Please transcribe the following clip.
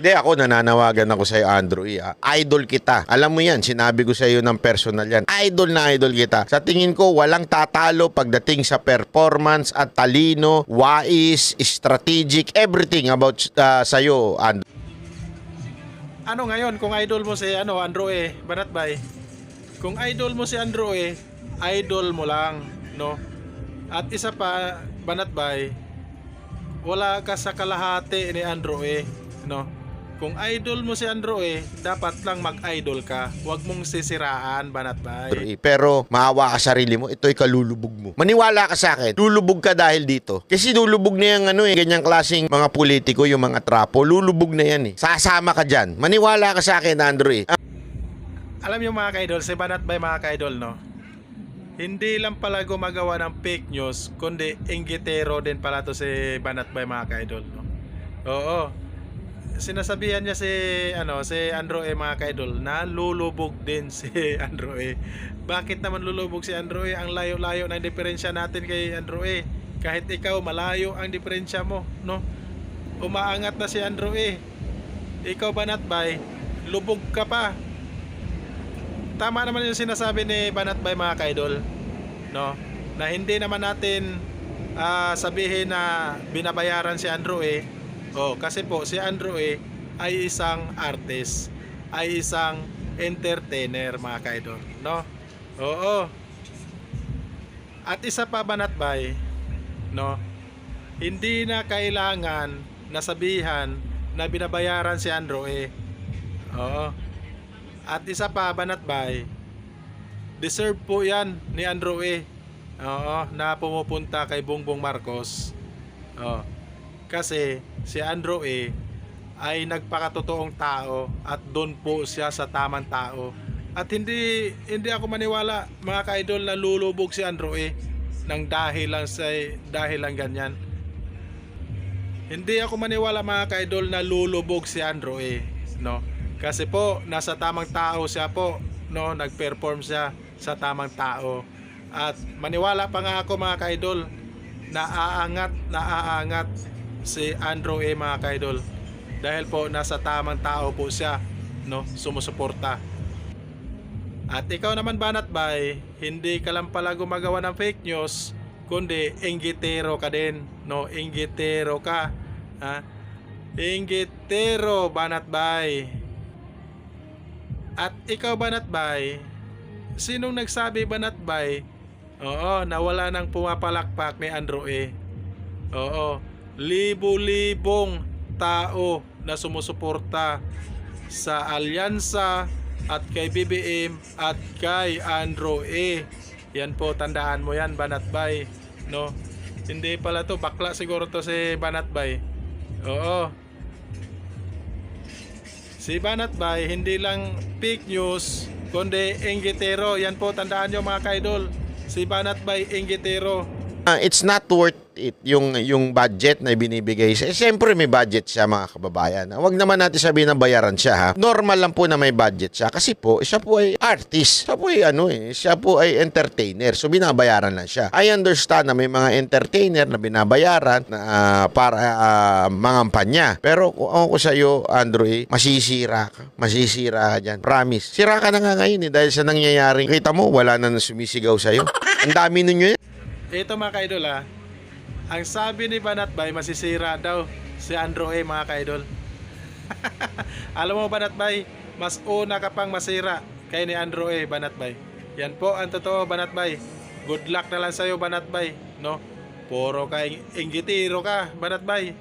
Hindi, ako nananawagan ako sa'yo, Andrew E. Idol kita. Alam mo yan, sinabi ko sa'yo ng personal yan. Idol na idol kita. Sa tingin ko, walang tatalo pagdating sa performance at talino, wais, strategic, everything about sa'yo, Andrew. Ano ngayon, kung idol mo si Andrew E. Banatbay, kung idol mo si Andrew E., idol mo lang, no? At isa pa, Banatbay, wala ka sa kalahati ni Andrew E., no? Kung idol mo si Andrew E., dapat lang mag-idol ka. Huwag mong sisiraan, Banatbay. Pero maawa ka sarili mo, ito'y kalulubog mo. Maniwala ka sa akin, lulubog ka dahil dito. Kasi lulubog na yung ganyang klaseng mga politiko, yung mga trapo, lulubog na yan eh. Sasama ka dyan. Maniwala ka sa akin, Andrew E. Alam niyo mga ka-idol, si Banatbay mga ka-idol, no? Hindi lang pala gumagawa ng fake news, kundi inggitero din pala to si Banatbay mga ka-idol, no? Oo. Sinasabihan niya si Andrew E. mga ka-idol na lulubog din si Andrew E. Bakit naman lulubog si Andrew E.? Ang layo-layo ng diferensya natin kay Andrew E. Kahit ikaw, malayo ang diferensya mo, no? Umaangat na si Andrew E. Ikaw, Banatbay, lubog ka pa. Tama naman yung sinasabi ni Banatbay mga ka-idol, no? Na hindi naman natin sabihin na binabayaran si Andrew E. Kasi po si Andrew E. ay isang artist, ay isang entertainer mga ka-idol, no? Oo. At isa pa, Banatbay, no? Hindi na kailangan nasabihan na binabayaran si Andrew E. Oo. At isa pa, Banatbay, deserve po yan ni Andrew E. Oo, na pumupunta kay Bongbong Marcos. Kasi si Andrew E. ay nagpakatotoong tao at doon po siya sa tamang tao. At hindi ako maniwala mga ka-idol na lulubog si Andrew E. nang dahil lang ganyan. Hindi ako maniwala mga ka-idol na lulubog si Andrew E. No? Kasi po nasa tamang tao siya po, no? Nag-perform siya sa tamang tao. At maniwala pa nga ako mga ka-idol na aangat si Andrew E. mga ka-idol dahil po nasa tamang tao po siya, no? Sumusuporta. At ikaw naman Banatbay, hindi ka lang pala gumagawa ng fake news, kundi inggitero ka din, no? Inggitero ka, ha? Inggitero, Banatbay. At ikaw, Banatbay, sinong nagsabi, Banatbay, na wala nang pumapalakpak ni Andrew E. Libo-libong tao na sumusuporta sa alyansa at kay BBM at kay Andrew E. Yan po, tandaan mo yan, Banatbay, no? Hindi pala to, bakla siguro to si Banatbay. Si Banatbay, hindi lang fake news, kundi inggitero. Yan po, tandaan nyo mga ka-idol. Si Banatbay, inggitero. It's not worth it yung budget na ibinibigay siya. Siyempre may budget siya mga kababayan. Huwag naman natin sabihin na bayaran siya, ha. Normal lang po na may budget siya kasi po siya po ay artist. Siya po ay entertainer. So binabayaran lang siya. I understand na may mga entertainer na binabayaran na para mangampanya. Pero kung ako sa iyo, Andrew E., masisira ka. Masisira ka dyan. Promise. Sira ka na nga ngayon dahil sa nangyayaring kita mo, wala na sumisigaw sa iyo. Ang dami ninyo yan. Ito mga ka-idol, ha. Ang sabi ni Banatbay, masisira daw si Andrew E. mga ka-idol. Alam mo Banatbay, mas una ka pang masira kay ni Andrew E. Banatbay. Yan po ang totoo, Banatbay. Good luck na lang sa'yo, Banatbay, no? Puro ka inggitiro ka, Banatbay.